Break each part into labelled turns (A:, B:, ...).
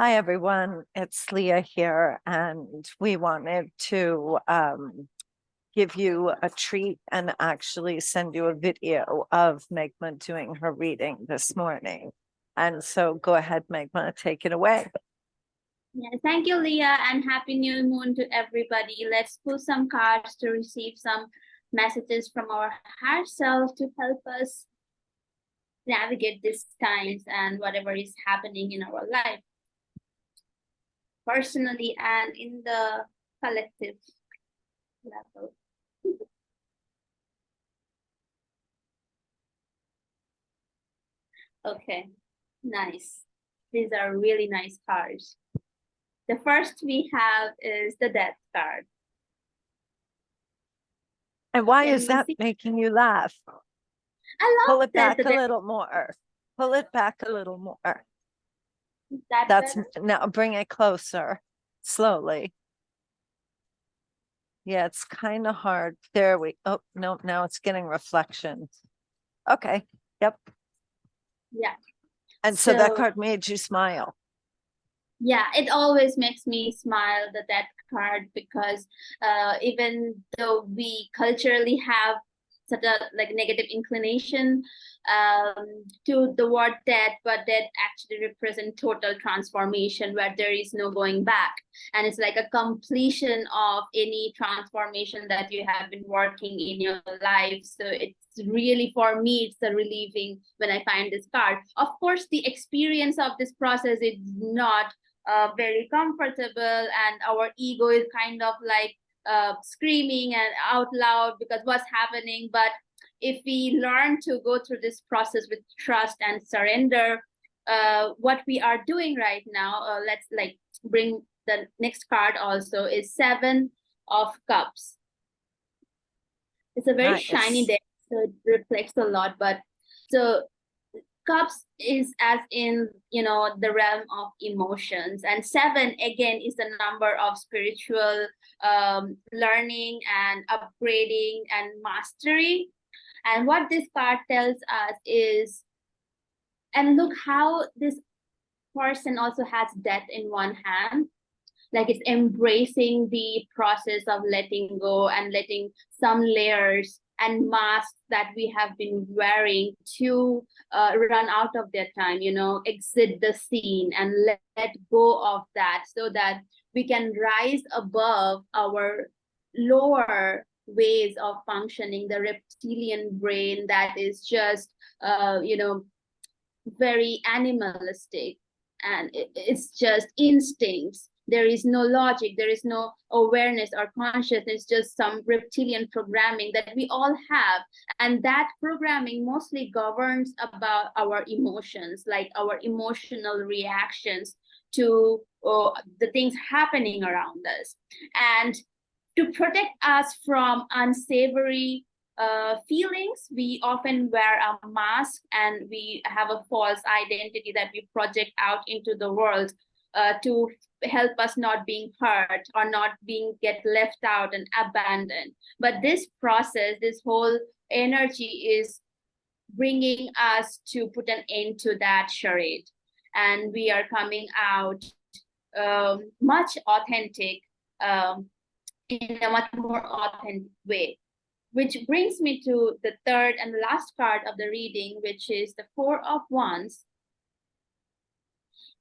A: Hi, everyone. It's Lia here, and we wanted to give you a treat and actually send you a video of Meghma doing her reading this morning. And so go ahead, Meghma, take it away.
B: Yeah, thank you, Leah, and happy new moon to everybody. Let's pull some cards to receive some messages from our higher self to help us navigate these times and whatever is happening in our life, personally and in the collective level. Okay, nice. These are really nice cards. The first we have is the Death card.
A: And why is that making you laugh?
B: I love
A: Pull it back a little more. Pull it back a little more. That's better? Now bring it closer, slowly. Yeah, it's kind of hard. There we, oh, no, now it's getting reflections. Okay, yep.
B: Yeah.
A: And so that card made you smile.
B: Yeah, it always makes me smile, the Death card, because even though we culturally have such a negative inclination to the word death, but death actually represents total transformation where there is no going back, and it's like a completion of any transformation that you have been working in your life. So it's really, for me, it's a relieving when I find this card. Of course, the experience of this process is not very comfortable, and our ego is kind of like screaming and out loud because what's happening. But if we learn to go through this process with trust and surrender, what we are doing right now, let's bring the next card also, is Seven of Cups. It's a very shiny deck, so it reflects a lot. But so Cups is as in, the realm of emotions, and seven again is the number of spiritual learning and upgrading and mastery. And what this card tells us is, and look how this person also has death in one hand, like it's embracing the process of letting go and letting some layers and masks that we have been wearing to run out of their time, exit the scene and let go of that, so that we can rise above our lower ways of functioning, the reptilian brain that is just very animalistic, and it's just instincts. There is no logic, there is no awareness or consciousness, just some reptilian programming that we all have. And that programming mostly governs about our emotions, like our emotional reactions to the things happening around us. And to protect us from unsavory feelings, we often wear a mask and we have a false identity that we project out into the world to help us not being hurt or not get left out and abandoned. But this process, this whole energy is bringing us to put an end to that charade, and we are coming out much authentic, in a much more authentic way. Which brings me to the third and last card of the reading, which is the Four of Wands.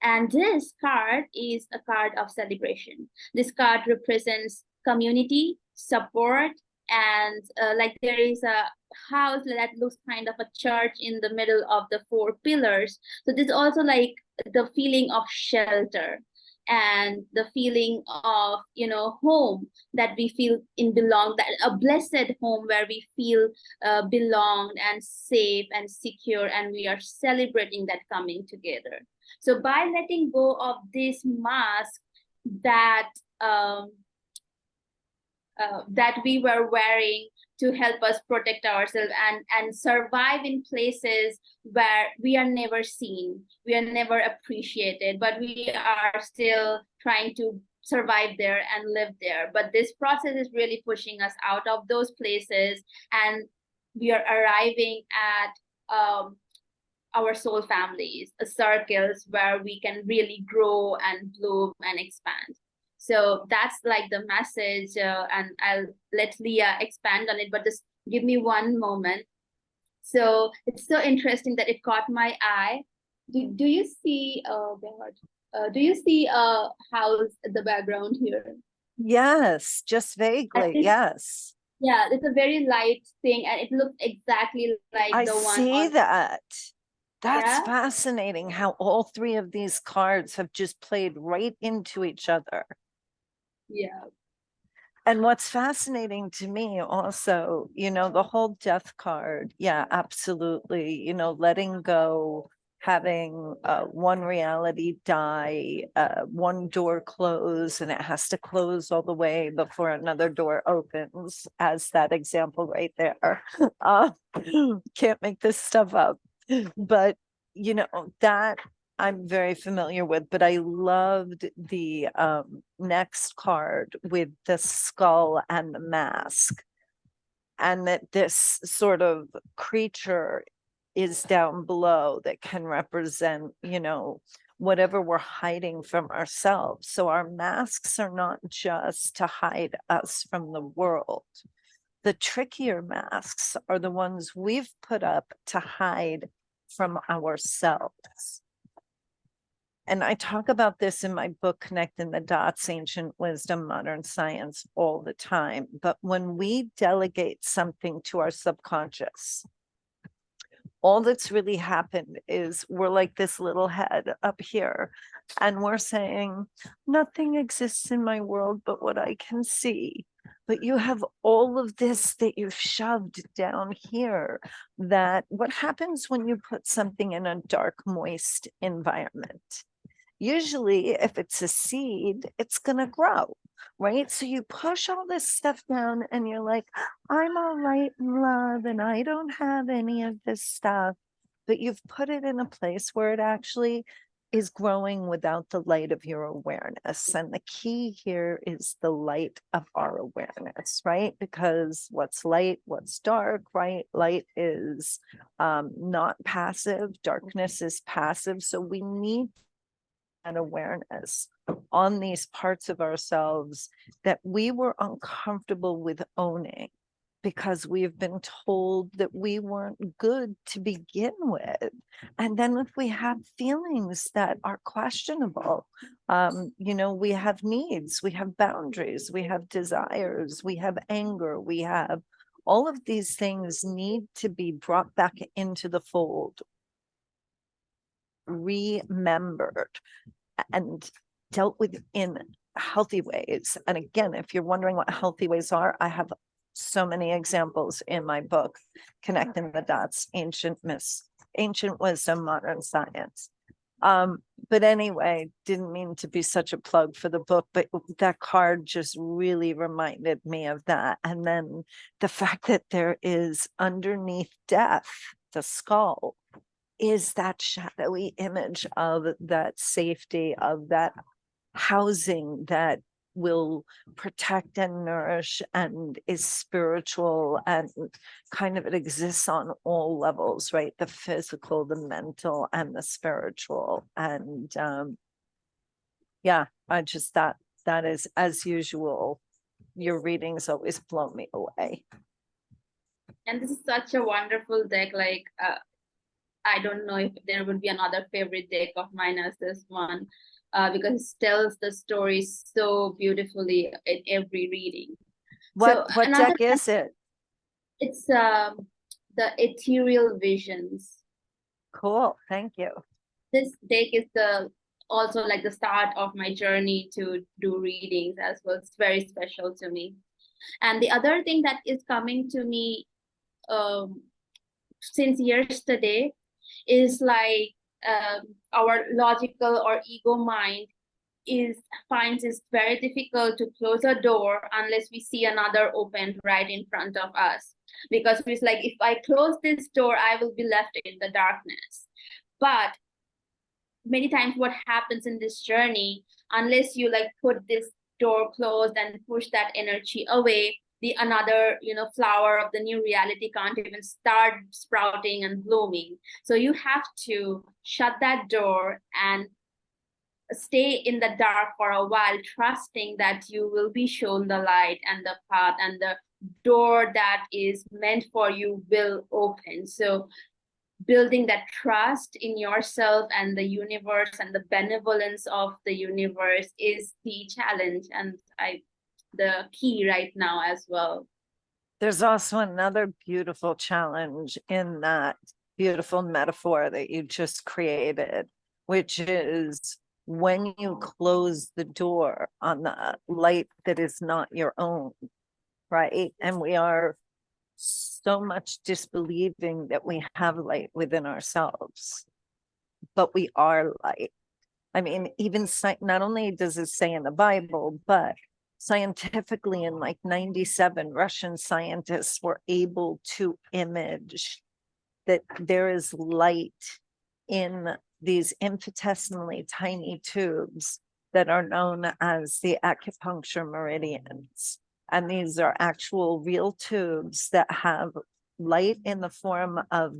B: And this card is a card of celebration. This card represents community, support, and like there is a house that looks kind of a church in the middle of the four pillars. So this also like the feeling of shelter and the feeling of home, that we feel in belong, that a blessed home where we feel belonged and safe and secure, and we are celebrating that coming together. So by letting go of this mask that that we were wearing to help us protect ourselves and survive in places where we are never seen, we are never appreciated, but we are still trying to survive there and live there. But this process is really pushing us out of those places, and we are arriving at our soul families, circles where we can really grow and bloom and expand. So that's like the message, and I'll let Leah expand on it, but just give me one moment. So it's so interesting that it caught my eye. Do you see do you see a house at the background here?
A: Yes, just vaguely. Yes.
B: Yeah, it's a very light thing, and it looks exactly like
A: I
B: the one
A: see
B: on.
A: that. That's
B: Yeah,
A: fascinating how all three of these cards have just played right into each other.
B: yeah,
A: And what's fascinating to me also, the whole death card. Yeah, absolutely. Letting go, having one reality die, one door close, and it has to close all the way before another door opens, as that example right there. Uh, can't make this stuff up. But, that I'm very familiar with, but I loved the next card with the skull and the mask, and that this sort of creature is down below that can represent, whatever we're hiding from ourselves. So our masks are not just to hide us from the world. The trickier masks are the ones we've put up to hide from ourselves. And I talk about this in my book, Connecting the Dots, Ancient Wisdom, Modern Science, all the time. But when we delegate something to our subconscious, all that's really happened is we're like this little head up here, and we're saying, nothing exists in my world but what I can see. But you have all of this that you've shoved down here. That what happens when you put something in a dark, moist environment? Usually, if it's a seed, it's going to grow, right? So you push all this stuff down and you're like, I'm all right in love and I don't have any of this stuff. But you've put it in a place where it actually is growing without the light of your awareness. And the key here is the light of our awareness, right? Because what's light, what's dark, right? Light is not passive, darkness is passive. So we need an awareness on these parts of ourselves that we were uncomfortable with owning, because we've been told that we weren't good to begin with. And then if we have feelings that are questionable, we have needs, we have boundaries, we have desires, we have anger, we have all of these things need to be brought back into the fold, remembered, and dealt with in healthy ways. And again, if you're wondering what healthy ways are, I have so many examples in my book, Connecting the Dots, Ancient Wisdom, Modern Science. But anyway, didn't mean to be such a plug for the book, but that card just really reminded me of that. And then the fact that there is underneath death, the skull, is that shadowy image of that safety, of that housing that will protect and nourish and is spiritual, and kind of it exists on all levels, right? The physical, the mental, and the spiritual. And yeah, I just that is, as usual, your readings always blow me away.
B: and this is such a wonderful deck. Like, I don't know if there would be another favorite deck of mine as this one, because it tells the story so beautifully in every reading. So
A: What
B: another,
A: deck is it?
B: it's the Ethereal Visions.
A: Cool, thank you.
B: This deck is the also like the start of my journey to do readings as well. It's very special to me. And the other thing that is coming to me since yesterday is like, our logical or ego mind finds it very difficult to close a door unless we see another open right in front of us, because it's like, if I close this door, I will be left in the darkness. But many times what happens in this journey, unless you like put this door closed and push that energy away, the another, flower of the new reality can't even start sprouting and blooming. So you have to shut that door and stay in the dark for a while, trusting that you will be shown the light and the path, and the door that is meant for you will open. So building that trust in yourself and the universe and the benevolence of the universe is the challenge, and the key right now as well.
A: There's also another beautiful challenge in that beautiful metaphor that you just created, which is when you close the door on the light that is not your own, right? And we are so much disbelieving that we have light within ourselves, but we are light. I mean, even not only does it say in the Bible, but scientifically in like 97, Russian scientists were able to image that there is light in these infinitesimally tiny tubes that are known as the acupuncture meridians. And these are actual real tubes that have light in the form of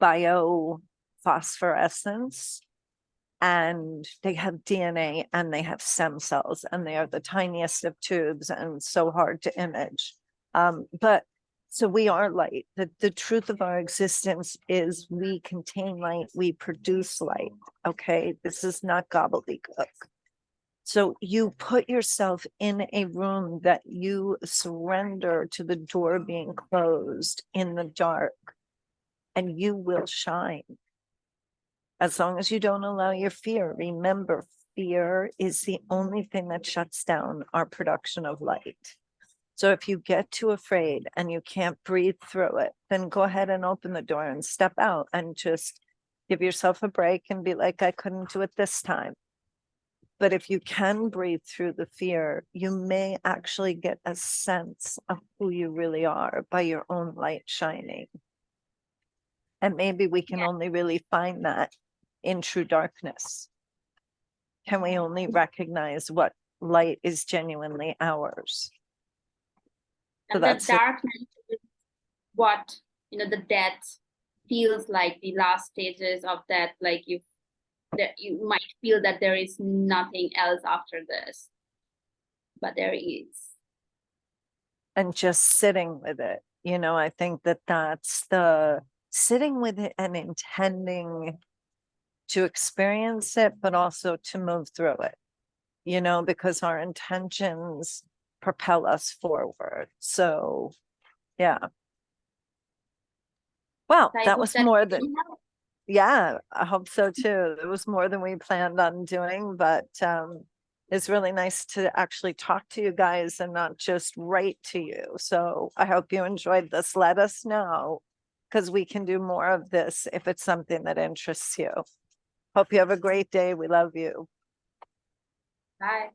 A: biophosphorescence, and they have DNA and they have stem cells, and they are the tiniest of tubes and so hard to image. But so we are light. The truth of our existence is we contain light, we produce light. Okay, this is not gobbledygook. So you put yourself in a room that you surrender to the door being closed in the dark, and you will shine. As long as you don't allow your fear. Remember, fear is the only thing that shuts down our production of light. So if you get too afraid and you can't breathe through it, then go ahead and open the door and step out and just give yourself a break and be like, I couldn't do it this time. But if you can breathe through the fear, you may actually get a sense of who you really are by your own light shining. And maybe we can only really find that in true darkness. Can we only recognize what light is genuinely ours?
B: And the darkness is what, the death feels like, the last stages of death, like you might feel that there is nothing else after this, but there is.
A: And just sitting with it, I think that's the sitting with it and intending to experience it, but also to move through it, because our intentions propel us forward. So, yeah. Well, that was more than, yeah, I hope so too. It was more than we planned on doing, but it's really nice to actually talk to you guys and not just write to you. So I hope you enjoyed this. Let us know, because we can do more of this if it's something that interests you. Hope you have a great day. We love you.
B: Bye.